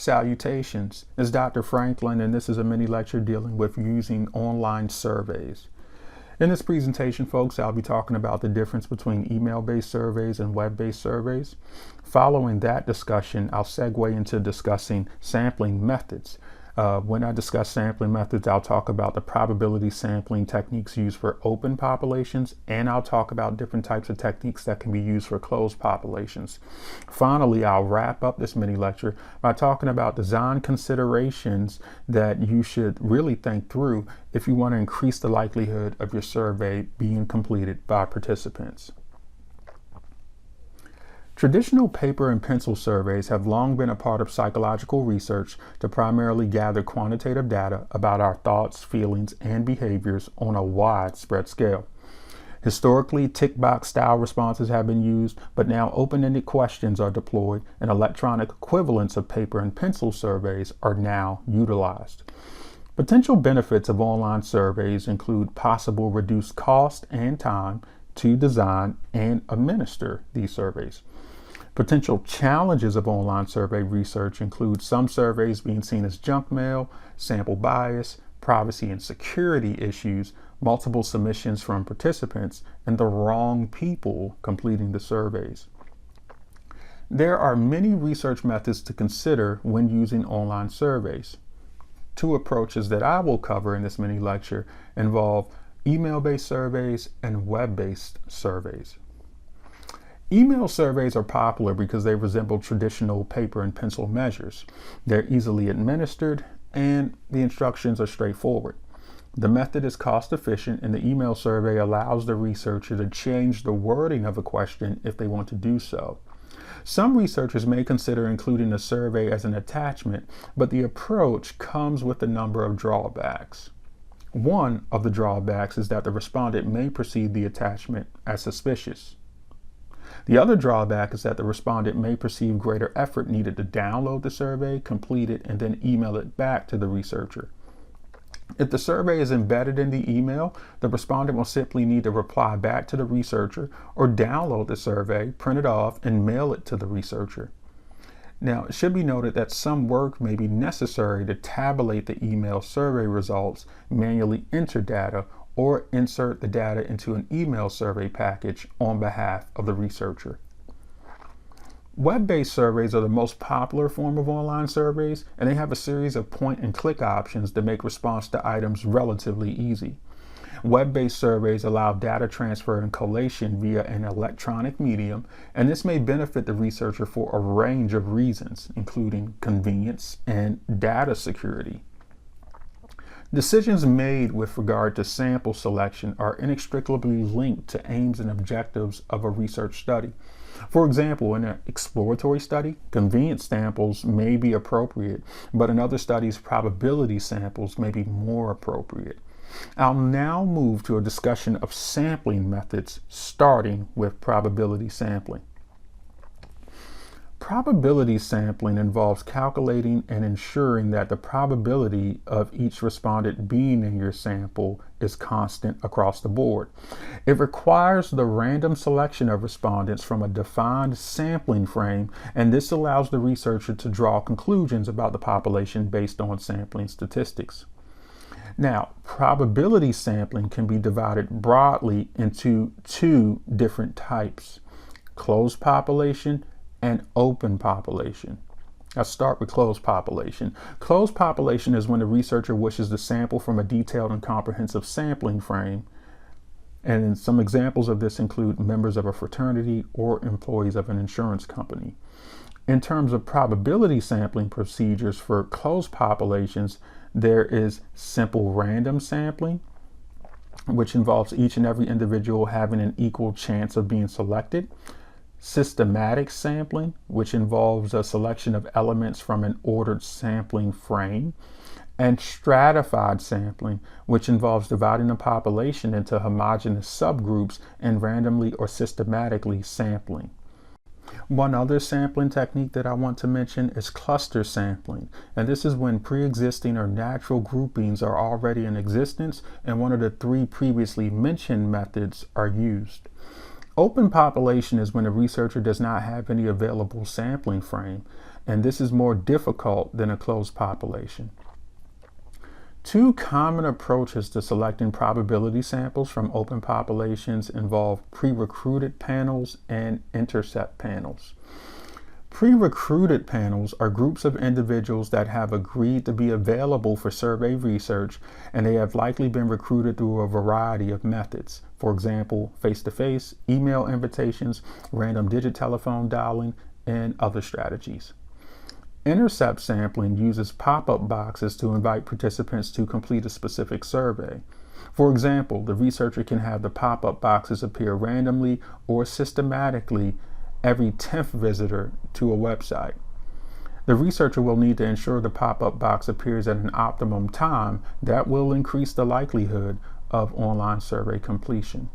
Salutations, it's Dr. Franklin, and this is a mini lecture dealing with using online surveys. In this presentation, folks, I'll be talking about the difference between email-based surveys and web-based surveys. Following that discussion, I'll segue into discussing sampling methods. When I discuss sampling methods, I'll talk about the probability sampling techniques used for open populations, and I'll talk about different types of techniques that can be used for closed populations. Finally, I'll wrap up this mini lecture by talking about design considerations that you should really think through if you want to increase the likelihood of your survey being completed by participants. Traditional paper and pencil surveys have long been a part of psychological research to primarily gather quantitative data about our thoughts, feelings, and behaviors on a widespread scale. Historically, tick box style responses have been used, but now open-ended questions are deployed and electronic equivalents of paper and pencil surveys are now utilized. Potential benefits of online surveys include possible reduced cost and time to design and administer these surveys. Potential challenges of online survey research include some surveys being seen as junk mail, sample bias, privacy and security issues, multiple submissions from participants, and the wrong people completing the surveys. There are many research methods to consider when using online surveys. Two approaches that I will cover in this mini lecture involve email-based surveys and web-based surveys. Email surveys are popular because they resemble traditional paper and pencil measures. They're easily administered and the instructions are straightforward. The method is cost efficient, and the email survey allows the researcher to change the wording of a question if they want to do so. Some researchers may consider including a survey as an attachment, but the approach comes with a number of drawbacks. One of the drawbacks is that the respondent may perceive the attachment as suspicious. The other drawback is that the respondent may perceive greater effort needed to download the survey, complete it, and then email it back to the researcher. If the survey is embedded in the email, the respondent will simply need to reply back to the researcher or download the survey, print it off, and mail it to the researcher. Now, it should be noted that some work may be necessary to tabulate the email survey results, manually enter data, or insert the data into an email survey package on behalf of the researcher. Web-based surveys are the most popular form of online surveys, and they have a series of point-and-click options that make response to items relatively easy. Web-based surveys allow data transfer and collation via an electronic medium, and this may benefit the researcher for a range of reasons, including convenience and data security. Decisions made with regard to sample selection are inextricably linked to aims and objectives of a research study. For example, in an exploratory study, convenience samples may be appropriate, but in other studies, probability samples may be more appropriate. I'll now move to a discussion of sampling methods, starting with probability sampling. Probability sampling involves calculating and ensuring that the probability of each respondent being in your sample is constant across the board. It requires the random selection of respondents from a defined sampling frame, and this allows the researcher to draw conclusions about the population based on sampling statistics. Now, probability sampling can be divided broadly into two different types: closed population and open population. Let's start with closed population. Closed population is when the researcher wishes to sample from a detailed and comprehensive sampling frame. And some examples of this include members of a fraternity or employees of an insurance company. In terms of probability sampling procedures for closed populations, there is simple random sampling, which involves each and every individual having an equal chance of being selected. Systematic sampling, which involves a selection of elements from an ordered sampling frame, and stratified sampling, which involves dividing the population into homogeneous subgroups and randomly or systematically sampling. One other sampling technique that I want to mention is cluster sampling, and this is when pre-existing or natural groupings are already in existence and one of the three previously mentioned methods are used. Open population is when a researcher does not have any available sampling frame. and this is more difficult than a closed population. Two common approaches to selecting probability samples from open populations involve pre-recruited panels and intercept panels. Pre-recruited panels are groups of individuals that have agreed to be available for survey research, and they have likely been recruited through a variety of methods. For example, face-to-face, email invitations, random digit telephone dialing, and other strategies. Intercept sampling uses pop-up boxes to invite participants to complete a specific survey. For example, the researcher can have the pop-up boxes appear randomly or systematically every 10th visitor to a website. The researcher will need to ensure the pop-up box appears at an optimum time that will increase the likelihood of online survey completion.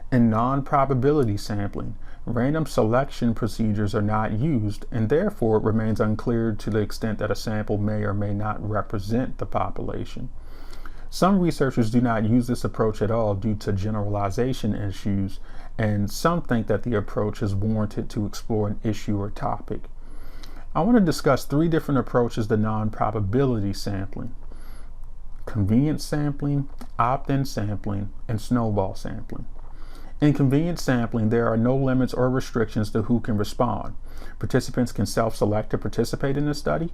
In non-probability sampling, random selection procedures are not used, and therefore it remains unclear to the extent that a sample may or may not represent the population. Some researchers do not use this approach at all due to generalization issues, and some think that the approach is warranted to explore an issue or topic. I want to discuss three different approaches to non-probability sampling: convenience sampling, opt-in sampling, and snowball sampling. In convenience sampling, there are no limits or restrictions to who can respond. Participants can self-select to participate in the study.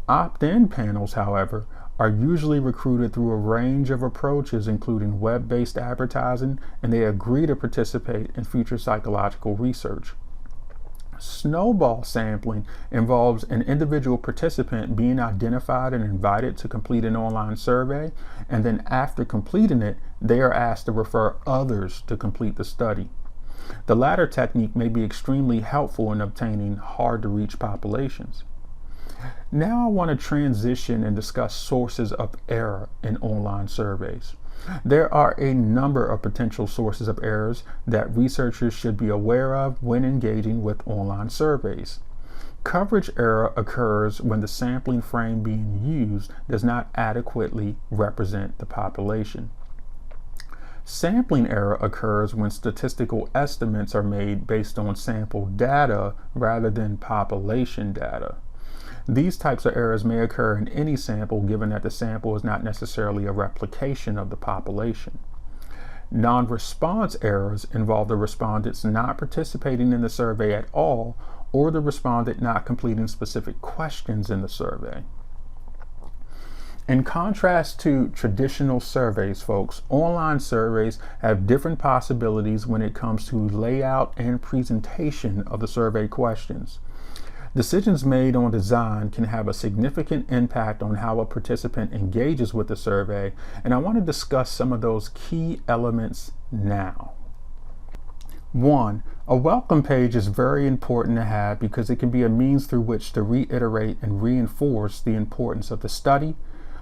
Opt-in panels, however, are usually recruited through a range of approaches, including web-based advertising, and they agree to participate in future psychological research. Snowball sampling involves an individual participant being identified and invited to complete an online survey, and then after completing it, they are asked to refer others to complete the study. The latter technique may be extremely helpful in obtaining hard-to-reach populations. Now I want to transition and discuss sources of error in online surveys. There are a number of potential sources of errors that researchers should be aware of when engaging with online surveys. Coverage error occurs when the sampling frame being used does not adequately represent the population. Sampling error occurs when statistical estimates are made based on sample data rather than population data. These types of errors may occur in any sample, given that the sample is not necessarily a replication of the population. Non-response errors involve the respondents not participating in the survey at all, or the respondent not completing specific questions in the survey. In contrast to traditional surveys, folks, online surveys have different possibilities when it comes to layout and presentation of the survey questions. Decisions made on design can have a significant impact on how a participant engages with the survey, and I want to discuss some of those key elements now. 1. A welcome page is very important to have because it can be a means through which to reiterate and reinforce the importance of the study,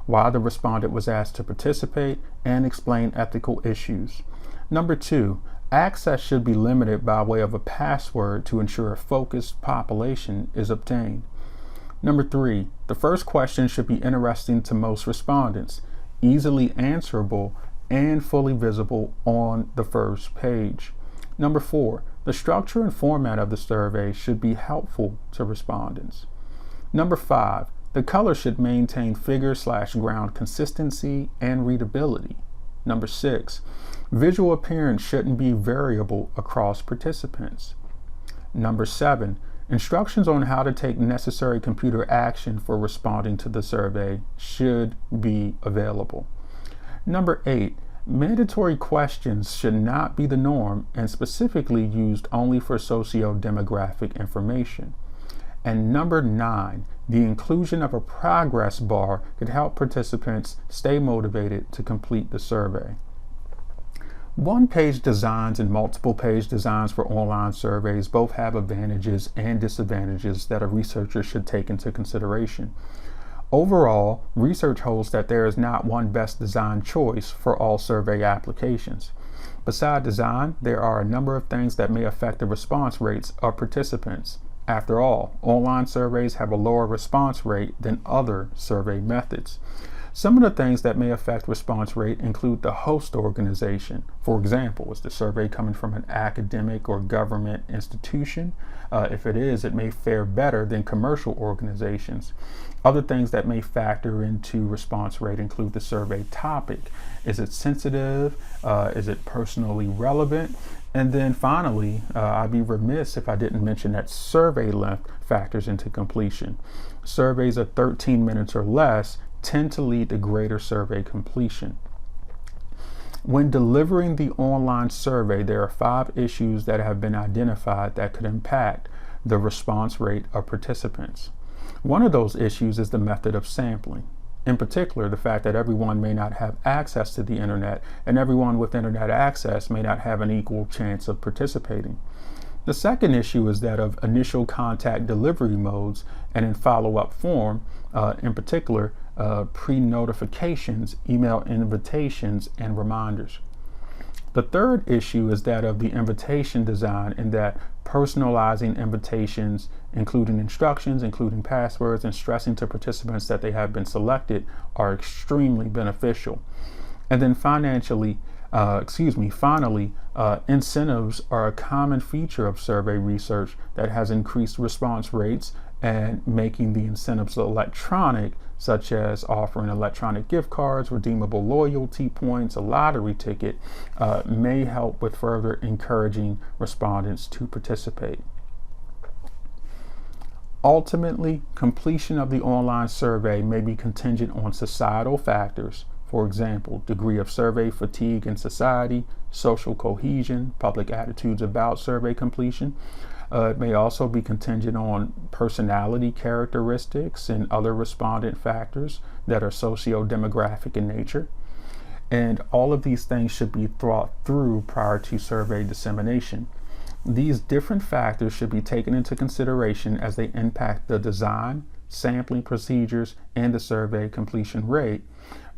why the respondent was asked to participate, and explain ethical issues. Number 2. Access should be limited by way of a password to ensure a focused population is obtained. Number 3, the first question should be interesting to most respondents, easily answerable, and fully visible on the first page. Number 4, the structure and format of the survey should be helpful to respondents. Number 5, the color should maintain figure/ground consistency and readability. Number 6, visual appearance shouldn't be variable across participants. Number 7, instructions on how to take necessary computer action for responding to the survey should be available. Number 8, mandatory questions should not be the norm and specifically used only for socio-demographic information. And number 9, the inclusion of a progress bar could help participants stay motivated to complete the survey. One-page designs and multiple-page designs for online surveys both have advantages and disadvantages that a researcher should take into consideration. Overall, research holds that there is not one best design choice for all survey applications. Besides design, there are a number of things that may affect the response rates of participants. After all, online surveys have a lower response rate than other survey methods. Some of the things that may affect response rate include the host organization. For example, is the survey coming from an academic or government institution? If it is, it may fare better than commercial organizations. Other things that may factor into response rate include the survey topic. Is it sensitive? Is it personally relevant? And then finally, I'd be remiss if I didn't mention that survey length factors into completion. Surveys of 13 minutes or less tend to lead to greater survey completion. When delivering the online survey, there are 5 issues that have been identified that could impact the response rate of participants. One of those issues is the method of sampling. In particular, the fact that everyone may not have access to the internet, and everyone with internet access may not have an equal chance of participating. The second issue is that of initial contact delivery modes and in follow-up form, in particular, pre-notifications, email invitations, and reminders. The third issue is that of the invitation design, in that personalizing invitations, including instructions, including passwords, and stressing to participants that they have been selected, are extremely beneficial. And then finally, incentives are a common feature of survey research that has increased response rates, and making the incentives electronic, such as offering electronic gift cards, redeemable loyalty points, a lottery ticket, may help with further encouraging respondents to participate. Ultimately, completion of the online survey may be contingent on societal factors. For example, degree of survey fatigue in society, social cohesion, public attitudes about survey completion. It may also be contingent on personality characteristics and other respondent factors that are socio-demographic in nature. And all of these things should be thought through prior to survey dissemination. These different factors should be taken into consideration as they impact the design, sampling procedures, and the survey completion rate.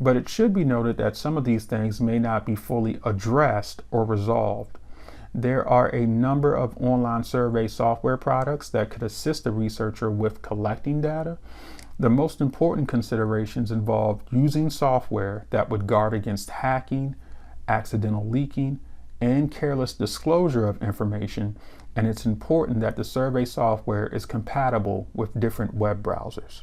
But it should be noted that some of these things may not be fully addressed or resolved. There are a number of online survey software products that could assist the researcher with collecting data. The most important considerations involve using software that would guard against hacking, accidental leaking, and careless disclosure of information, and it's important that the survey software is compatible with different web browsers.